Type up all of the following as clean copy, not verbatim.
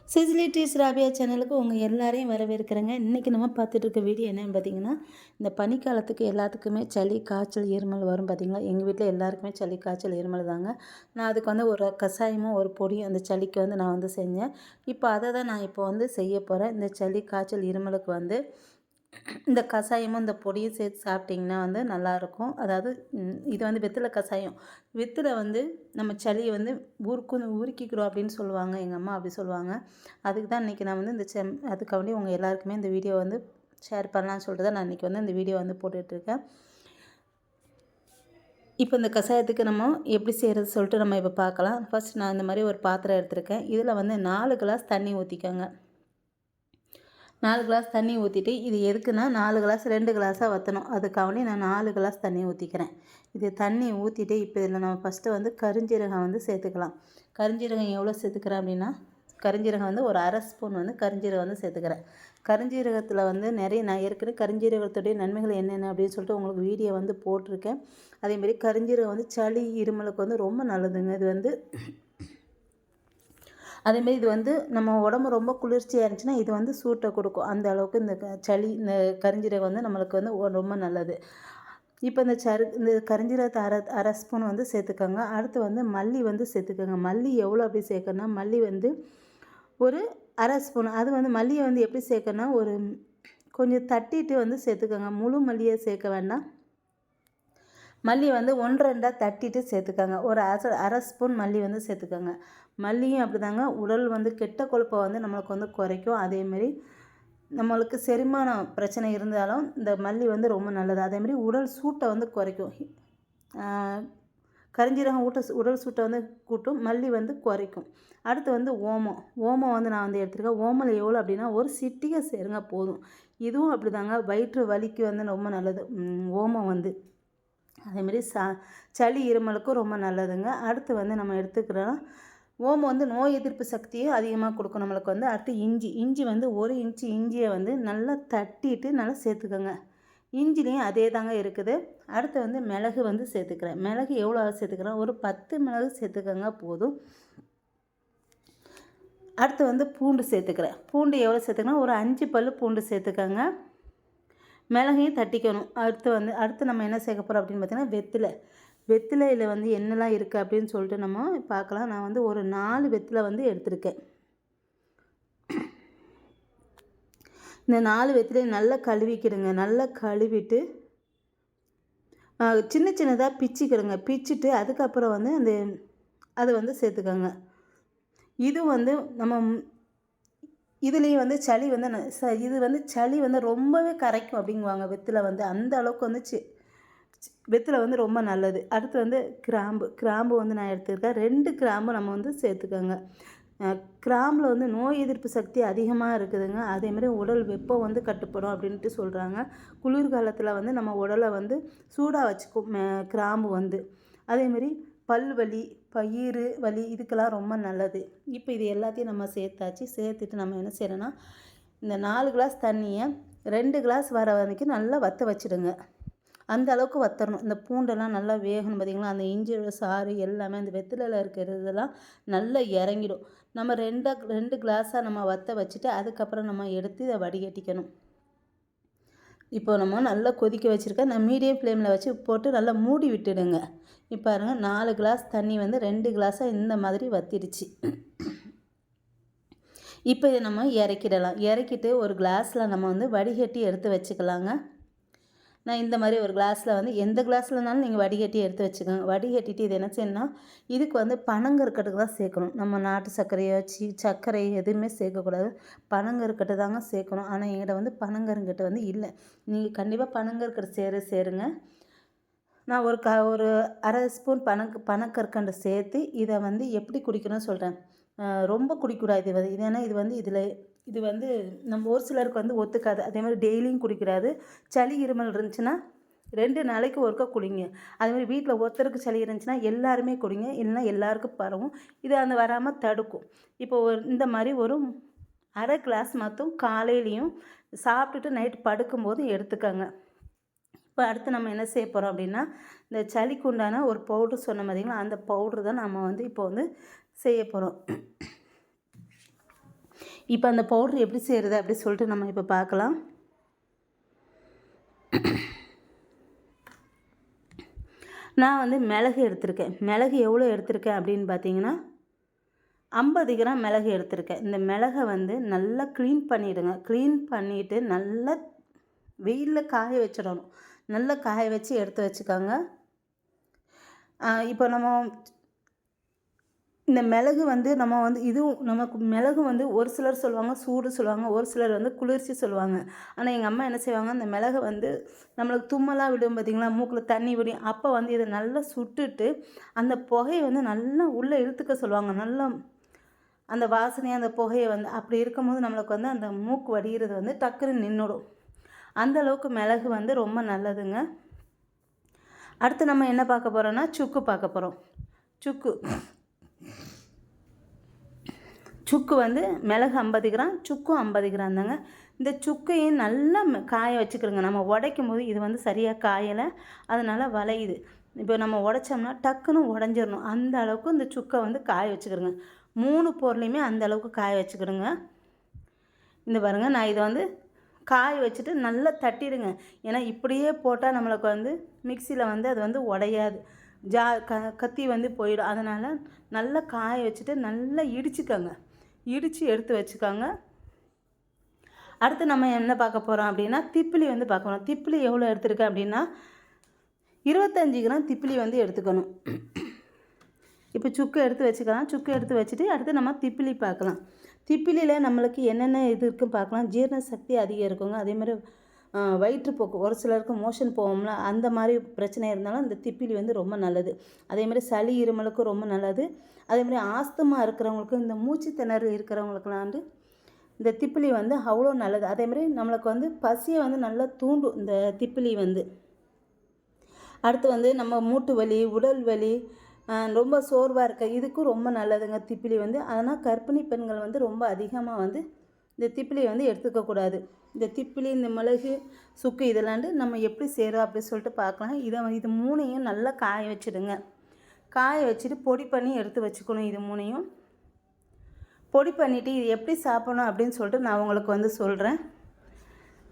சிசிலிட்டிஸ் ராபியா சேனலுக்கு உங்கள் எல்லாரையும் வரவேற்கிறேங்க. இன்றைக்கி நம்ம பார்த்துட்டு இருக்க வீடியோ என்னென்னு பார்த்தீங்கன்னா, இந்த பனிக்காலத்துக்கு எல்லாத்துக்குமே சளி, காய்ச்சல், இருமல் வரும் பார்த்தீங்களா. எங்கள் வீட்டில் எல்லாருக்குமே சளி, காய்ச்சல், இருமல் தாங்க. நான் அதுக்கு வந்து ஒரு கஷாயமும் ஒரு பொடியும் அந்த சளிக்கு வந்து நான் வந்து செஞ்சேன். இப்போ அதை தான் நான் இப்போ வந்து செய்ய போகிறேன். இந்த சளி, காய்ச்சல், இருமலுக்கு வந்து இந்த கஷாயமும் இந்த பொடியும் சேர்த்து சாப்பிட்டிங்கன்னா வந்து நல்லாயிருக்கும். அதாவது இது வந்து வெற்றிலை கஷாயம். வெற்றிலை வந்து நம்ம சளியை வந்து உருக்கிக்கிறோம் அப்படின்னு சொல்லுவாங்க. எங்கள் அம்மா அப்படி சொல்லுவாங்க. அதுக்கு தான் இன்றைக்கி நான் வந்து அதுக்காண்டி உங்கள் எல்லாருக்குமே இந்த வீடியோ வந்து ஷேர் பண்ணலான்னு சொல்லிட்டு தான் நான் இன்றைக்கி வந்து இந்த வீடியோ வந்து போட்டுட்ருக்கேன். இப்போ இந்த கஷாயத்துக்கு நம்ம எப்படி செய்கிறது சொல்லிட்டு நம்ம இப்போ பார்க்கலாம். ஃபஸ்ட் நான் இந்த மாதிரி ஒரு பாத்திரம் எடுத்திருக்கேன். இதில் வந்து 4 கிளாஸ் தண்ணி ஊற்றிக்கோங்க. 4 கிளாஸ் தண்ணி ஊற்றிட்டு, இது எதுக்குன்னா 4 கிளாஸ் 2 கிளாஸாக வற்றணும். அதுக்காண்டி நான் 4 கிளாஸ் தண்ணி ஊற்றிக்கிறேன். இது தண்ணி ஊற்றிட்டு இப்போ இதில் நம்ம ஃபஸ்ட்டு வந்து கருஞ்சீரகம் வந்து சேர்த்துக்கலாம். கருஞ்சீரகம் எவ்வளோ சேர்த்துக்கிறேன் அப்படின்னா, கருஞ்சீரகம் வந்து ஒரு 1/2 ஸ்பூன் வந்து கருஞ்சீரகம் வந்து சேர்த்துக்கிறேன். கருஞ்சீரகத்தில் வந்து நான் ஏற்கனவே கருஞ்சீரகத்துடைய நன்மைகள் என்னென்ன அப்படின்னு சொல்லிட்டு உங்களுக்கு வீடியோ வந்து போட்டிருக்கேன். அதேமாரி கருஞ்சீரகம் வந்து சளி, இருமலுக்கு வந்து ரொம்ப நல்லதுங்க. இது வந்து அதேமாரி இது வந்து நம்ம உடம்பு ரொம்ப குளிர்ச்சியாக இருந்துச்சுன்னா இது வந்து சூட்டை கொடுக்கும். அந்த அளவுக்கு இந்த இந்த கருஞ்சீரகம் வந்து நம்மளுக்கு வந்து ரொம்ப நல்லது. இப்போ இந்த கருஞ்சீரகத்தை அரை ஸ்பூன் வந்து சேர்த்துக்கோங்க. அடுத்து வந்து மல்லி வந்து சேர்த்துக்கோங்க. மல்லி எவ்வளோ அப்படி சேர்க்கணும்னா, மல்லி வந்து ஒரு அரை ஸ்பூன். அது வந்து மல்லியை வந்து எப்படி சேர்க்கணும்னா, ஒரு கொஞ்சம் தட்டிட்டு வந்து சேர்த்துக்கோங்க. முழு மல்லியை சேர்க்க வேண்டாம். மல்லி வந்து 1 2 தட்டிட்டு சேர்த்துக்கோங்க. ஒரு அரை ஸ்பூன் மல்லி வந்து சேர்த்துக்கோங்க. மல்லியும் அப்படி தாங்க, உடல் வந்து கெட்ட கொழுப்பை வந்து நம்மளுக்கு வந்து குறைக்கும். அதேமாரி நம்மளுக்கு செரிமான பிரச்சனை இருந்தாலும் இந்த மல்லி வந்து ரொம்ப நல்லது. அதேமாரி உடல் சூட்டை வந்து குறைக்கும். கரிஞ்சீரகம் உடல் சூட்டை வந்து கூட்டும், மல்லி வந்து குறைக்கும். அடுத்து வந்து ஓமம் வந்து நான் வந்து எடுத்துருக்கேன். ஓமம் எவ்வளோ அப்படின்னா, ஒரு சிட்டிகை சேருங்க போதும். இதுவும் அப்படி தாங்க, வயிற்று வலிக்கு வந்து ரொம்ப நல்லது ஓமம் வந்து. அதேமாரி சளி, இருமலுக்கும் ரொம்ப நல்லதுங்க. அடுத்து வந்து நம்ம எடுத்துக்கிறோம், ஓமம் வந்து நோய் எதிர்ப்பு சக்தியை அதிகமாக கொடுக்கும் நம்மளுக்கு வந்து. அடுத்து இஞ்சி வந்து 1 இன்ச்சு இஞ்சியை வந்து நல்லா தட்டிட்டு நல்லா சேர்த்துக்கோங்க. இஞ்சிலையும் அதே தாங்க இருக்குது. அடுத்து வந்து மிளகு வந்து சேர்த்துக்கிறேன். மிளகு எவ்வளோ சேர்த்துக்கிறேன், ஒரு 10 மிளகு சேர்த்துக்கோங்க போதும். அடுத்து வந்து பூண்டு சேர்த்துக்கிறேன். பூண்டு எவ்வளோ சேர்த்துக்கணும், ஒரு 5 பல் பூண்டு சேர்த்துக்கோங்க. மிளகையும் தட்டிக்கணும். அடுத்து நம்ம என்ன சேர்க்க போகிறோம் அப்படின்னு பார்த்தீங்கன்னா, வெற்றிலையில் வந்து என்னெல்லாம் இருக்குது அப்படின்னு சொல்லிட்டு நம்ம பார்க்கலாம். நான் வந்து ஒரு 4 வெற்றிலை வந்து எடுத்திருக்கேன். இந்த 4 வெற்றிலையை நல்லா கழுவிக்கிடுங்க. நல்லா கழுவிட்டு சின்ன சின்னதாக பிச்சுக்கிடுங்க. பிச்சுட்டு அதுக்கப்புறம் வந்து அதை வந்து சேர்த்துக்கோங்க. இது வந்து நம்ம இதுலேயும் வந்து சளி வந்து இது வந்து சளி வந்து ரொம்பவே கரைக்கும் அப்படிங்குவாங்க. வெற்றிலை வந்து அந்த அளவுக்கு வந்து வெற்றிலை வந்து ரொம்ப நல்லது. அடுத்து வந்து கிராம்பு வந்து நான் எடுத்துருக்கேன். 2 கிராம்பு நம்ம வந்து சேர்த்துக்கோங்க. கிராம்பில் வந்து நோய் எதிர்ப்பு சக்தி அதிகமாக இருக்குதுங்க. அதேமாதிரி உடல் வெப்பம் வந்து கட்டுப்படும் அப்படின்ட்டு சொல்கிறாங்க. குளிர்காலத்தில் வந்து நம்ம உடலை வந்து சூடாக வச்சுக்கும் கிராம்பு வந்து. அதேமாரி பல்வலி, பயிறு வலி இதுக்கெல்லாம் ரொம்ப நல்லது. இப்போ இது எல்லாத்தையும் நம்ம சேர்த்தாச்சு. சேர்த்துட்டு நம்ம என்ன செய்யறோன்னா, இந்த 4 கிளாஸ் தண்ணியை 2 கிளாஸ் வர வரைக்கும் நல்லா வற்ற வச்சுடுங்க. அந்த அளவுக்கு வற்றணும். இந்த பூண்டெல்லாம் நல்லா வேகணும் பார்த்திங்களா. அந்த இஞ்சியோட சாறு எல்லாமே அந்த வெற்றிலையில் இருக்கிறதெல்லாம் நல்லா இறங்கிடும். நம்ம 2 கிளாஸாக நம்ம வற்ற வச்சுட்டு அதுக்கப்புறம் நம்ம எடுத்து இதை வடிகட்டிக்கணும். இப்போ நம்ம நல்லா கொதிக்க வச்சுருக்கேன். நான் மீடியம் ஃப்ளேமில் வச்சு போட்டு நல்லா மூடி விட்டுடுங்க. இப்போ பாருங்கள், 4 கிளாஸ் தண்ணி வந்து 2 கிளாஸாக இந்த மாதிரி வற்றிடுச்சு. இப்போ இதை நம்ம இறக்கிடலாம். இறக்கிட்டு ஒரு கிளாஸில் நம்ம வந்து வடிகட்டி எடுத்து வச்சுக்கலாங்க. நான் இந்த மாதிரி ஒரு கிளாஸில் வந்து எந்த கிளாஸ்லனாலும் நீங்கள் வடிகட்டி எடுத்து வச்சுக்கோங்க. வடிகட்டிட்டு இது என்ன செய்யணும்னா, இதுக்கு வந்து பனங்கற்கண்டு தான் சேர்க்கணும். நம்ம நாட்டு சர்க்கரையோ சர்க்கரை எதுவுமே சேர்க்கக்கூடாது. பனங்கற்கண்டு தாங்க சேர்க்கணும். ஆனால் என்கிட்ட வந்து பனங்கருங்கட்டு வந்து இல்லை. நீங்கள் கண்டிப்பாக பனங்கற்கண்டு சேருங்க. நான் ஒரு அரை ஸ்பூன் பனக்கற்கண்டு சேர்த்து இதை வந்து எப்படி குடிக்கணும்னு சொல்கிறேன். ரொம்ப குடிக்கூடாது. இது வந்து இது வந்து நம்ம ஒரு சிலருக்கு வந்து ஒத்துக்காது. அதே மாதிரி டெய்லியும் குடிக்கூடாது. சளி, இருமல் இருந்துச்சுன்னா 2 நாளைக்கு ஒருக்கா குடிங்க. அதேமாதிரி வீட்டில் ஒருத்தருக்கு சளி இருந்துச்சுன்னா எல்லாருமே குடிங்க. இல்லைன்னா எல்லாருக்கும் பரவும். இது வராமல் தடுக்கும். இப்போ இந்த மாதிரி ஒரு அரை கிளாஸ் மட்டும் காலையிலையும் சாப்பிட்டுட்டு நைட்டு படுக்கும்போது எடுத்துக்கோங்க. இப்போ அடுத்து நம்ம என்ன செய்ய போகிறோம் அப்படின்னா, இந்த சளிக்கு உண்டான ஒரு பவுட்ரு சொன்ன மாதிரிங்களா, அந்த பவுட்ரு தான் நம்ம வந்து இப்போ வந்து செய்ய போகிறோம். இப்போ அந்த பவுட்ரு எப்படி செய்கிறது அப்படி சொல்லிட்டு நம்ம இப்போ பார்க்கலாம். நான் வந்து மிளகு எடுத்திருக்கேன். மிளகு எவ்வளோ எடுத்திருக்கேன் அப்படின்னு பார்த்தீங்கன்னா 50 கிராம் மிளகு எடுத்திருக்கேன். இந்த மிளகை வந்து நல்லா க்ளீன் பண்ணிவிடுங்க. க்ளீன் பண்ணிவிட்டு நல்லா வெயிலில் காய வச்சிடணும். நல்லா காய வச்சு எடுத்து வச்சுக்கோங்க. இப்போ நம்ம இந்த மிளகு வந்து நம்ம வந்து இதுவும் நமக்கு மிளகு வந்து ஒரு சிலர் சொல்லுவாங்க சூடு சொல்லுவாங்க, ஒரு சிலர் வந்து குளிர்ச்சி சொல்லுவாங்க. ஆனால் எங்கள் அம்மா என்ன செய்வாங்க, அந்த மிளகை வந்து நம்மளுக்கு தும்மலாக விடும் பார்த்திங்களா, மூக்கில் தண்ணி விடும். அப்போ வந்து இதை நல்லா சுட்டுட்டு அந்த புகையை வந்து நல்லா உள்ளே இழுத்துக்க சொல்லுவாங்க. நல்லா அந்த வாசனையாக அந்த புகையை வந்து அப்படி இருக்கும்போது நம்மளுக்கு வந்து அந்த மூக்கு வடிகிறது வந்து டக்குன்னு நின்றுடும். அந்தளவுக்கு மிளகு வந்து ரொம்ப நல்லதுங்க. அடுத்து நம்ம என்ன பார்க்க போகிறோன்னா சுக்கு பார்க்க போகிறோம். சுக்கு வந்து மிளகு 50 கிராம், சுக்கும் 50 கிராம் தாங்க. இந்த சுக்கையும் நல்லா காய வச்சுக்கிறோங்க. நம்ம உடைக்கும் போது இது வந்து சரியாக காயலை, அதனால் வளையுது. இப்போ நம்ம உடைச்சோம்னா டக்குன்னு உடஞ்சிடணும். அந்த அளவுக்கு இந்த சுக்கை வந்து காய வச்சுக்கிறோங்க. 3 பொருளையுமே அந்த அளவுக்கு காய வச்சுக்கிறோங்க. இந்த பாருங்கள், நான் இதை வந்து காய வச்சுட்டு நல்லா தட்டிடுங்க. ஏன்னா இப்படியே போட்டால் நம்மளுக்கு வந்து மிக்சியில் வந்து அது வந்து உடையாது, கத்தி வந்து போயிடும். அதனால் நல்லா காய வச்சுட்டு நல்லா இடிச்சுக்கோங்க. இடித்து எடுத்து வச்சுக்கோங்க. அடுத்து நம்ம என்ன பார்க்க போகிறோம் அப்படின்னா திப்பிலி வந்து பார்க்கணும். திப்பிலி எவ்வளோ எடுத்துருக்கேன் அப்படின்னா 25 கிராம் திப்பிலி வந்து எடுத்துக்கணும். இப்போ சுக்கு எடுத்து வச்சுக்கலாம். சுக்கு எடுத்து வச்சுட்டு அடுத்து நம்ம திப்பிலி பார்க்கலாம். திப்பிலியில் நம்மளுக்கு என்னென்ன இது இருக்குன்னு பார்க்கலாம். ஜீரண சக்தி அதிகம் இருக்குங்க. அதேமாதிரி வயிற்றுப்போக்கு, ஒரு சிலருக்கு மோஷன் போகும்ல, அந்த மாதிரி பிரச்சனை இருந்தாலும் இந்த திப்பிலி வந்து ரொம்ப நல்லது. அதேமாதிரி சளி இருமலுக்கும் ரொம்ப நல்லது. அதேமாதிரி ஆஸ்துமா இருக்கிறவங்களுக்கு, இந்த மூச்சு திணறல் இருக்கிறவங்களுக்குலாம் வந்து இந்த திப்பிலி வந்து அவ்வளோ நல்லது. அதேமாதிரி நம்மளுக்கு வந்து பசியை வந்து நல்லா தூண்டும் இந்த திப்பிலி வந்து. அடுத்து வந்து நம்ம மூட்டு வலி, உடல் வலி, ரொம்ப சோர்வாக இருக்க இதுக்கும் ரொம்ப நல்லதுங்க திப்பிலி வந்து. அதனால் கர்ப்பிணி பெண்கள் வந்து ரொம்ப அதிகமாக வந்து இந்த திப்பிலி வந்து எடுத்துக்கக்கூடாது. இந்த திப்பிலி, இந்த மிளகு, சுக்கு இதெல்லாம் நம்ம எப்படி செய்கிறோம் அப்படின்னு சொல்லிட்டு பார்க்கலாம். இது 3ஐயும் நல்லா காய வச்சுடுங்க. காய வச்சுட்டு பொடி பண்ணி எடுத்து வச்சுக்கணும். இது 3ஐயும் பொடி பண்ணிவிட்டு இது எப்படி சாப்பிடணும் அப்படின்னு சொல்லிட்டு நான் உங்களுக்கு வந்து சொல்கிறேன்.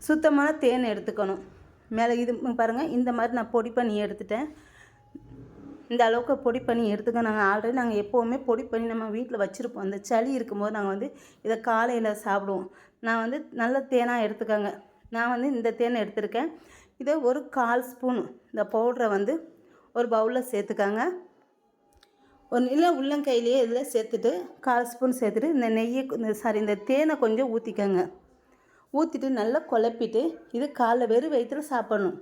சுத்தமான தேன் எடுத்துக்கணும். இது பாருங்கள், இந்த மாதிரி நான் பொடி பண்ணி எடுத்துட்டேன். இந்த அளவுக்கு பொடி பண்ணி எடுத்துக்க. நாங்கள் எப்போவுமே பொடி பண்ணி நம்ம வீட்டில் வச்சுருப்போம். அந்த சளி இருக்கும்போது நாங்கள் வந்து இதை காலையில் சாப்பிடுவோம். நான் வந்து நல்ல தேனாக எடுத்துக்கோங்க. நான் வந்து இந்த தேனை எடுத்துருக்கேன். இதை ஒரு 1/4 ஸ்பூன் இந்த பவுடரை வந்து ஒரு பவுலில் சேர்த்துக்கோங்க. இல்லை உள்ளங்கையிலேயே இதில் சேர்த்துட்டு 1/4 ஸ்பூன் சேர்த்துட்டு இந்த தேனை கொஞ்சம் ஊற்றிக்கோங்க. ஊற்றிட்டு நல்லா குழப்பிட்டு இது காலைல வெறும் வயிற்றில் சாப்பிடணும்.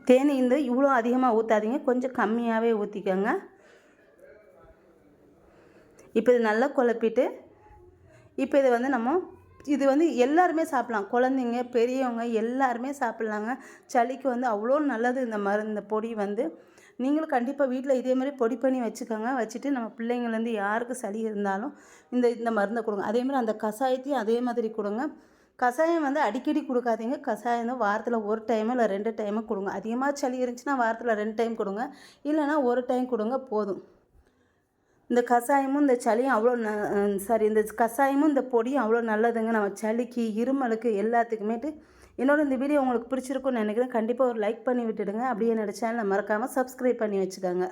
தேனி இவ்வளோ அதிகமாக ஊற்றாதீங்க, கொஞ்சம் கம்மியாகவே ஊற்றிக்கோங்க. இப்போ இது நல்லா குழப்பிட்டு இப்போ இதை வந்து இது வந்து எல்லாருமே சாப்பிட்லாம். குழந்தைங்க, பெரியவங்க எல்லாருமே சாப்பிட்லாங்க. சளிக்கு வந்து அவ்வளோ நல்லது இந்த பொடி வந்து. நீங்களும் கண்டிப்பாக வீட்டில் இதே மாதிரி பொடி பண்ணி வச்சுக்கோங்க. வச்சுட்டு நம்ம பிள்ளைங்கள்லேருந்து யாருக்கு சளி இருந்தாலும் இந்த மருந்தை கொடுங்க. அதேமாதிரி அந்த கஷாயத்தையும் அதே மாதிரி கொடுங்க. கஷாயம் வந்து அடிக்கடி கொடுக்காதீங்க. கஷாயம் தான் வாரத்தில் 1 டைமோ இல்லை 2 டைமோ கொடுங்க. அதிகமாக சளி இருந்துச்சுன்னா வாரத்தில் 2 டைம் கொடுங்க, இல்லைனா 1 டைம் கொடுங்க போதும். இந்த கஷாயமும் இந்த சளியும் அவ்வளோ இந்த கஷாயமும் இந்த பொடியும் அவ்வளோ நல்லதுங்க. நம்ம சளிக்கு, இருமலுக்கு எல்லாத்துக்குமேட்டு. என்னோட இந்த வீடியோ உங்களுக்கு பிடிச்சிருக்குன்னு நினைக்கிறேன். கண்டிப்பாக ஒரு லைக் பண்ணி விட்டுடுங்க. அப்படியே என்னோட சேனலை மறக்காமல் சப்ஸ்கிரைப் பண்ணி வச்சுக்கோங்க.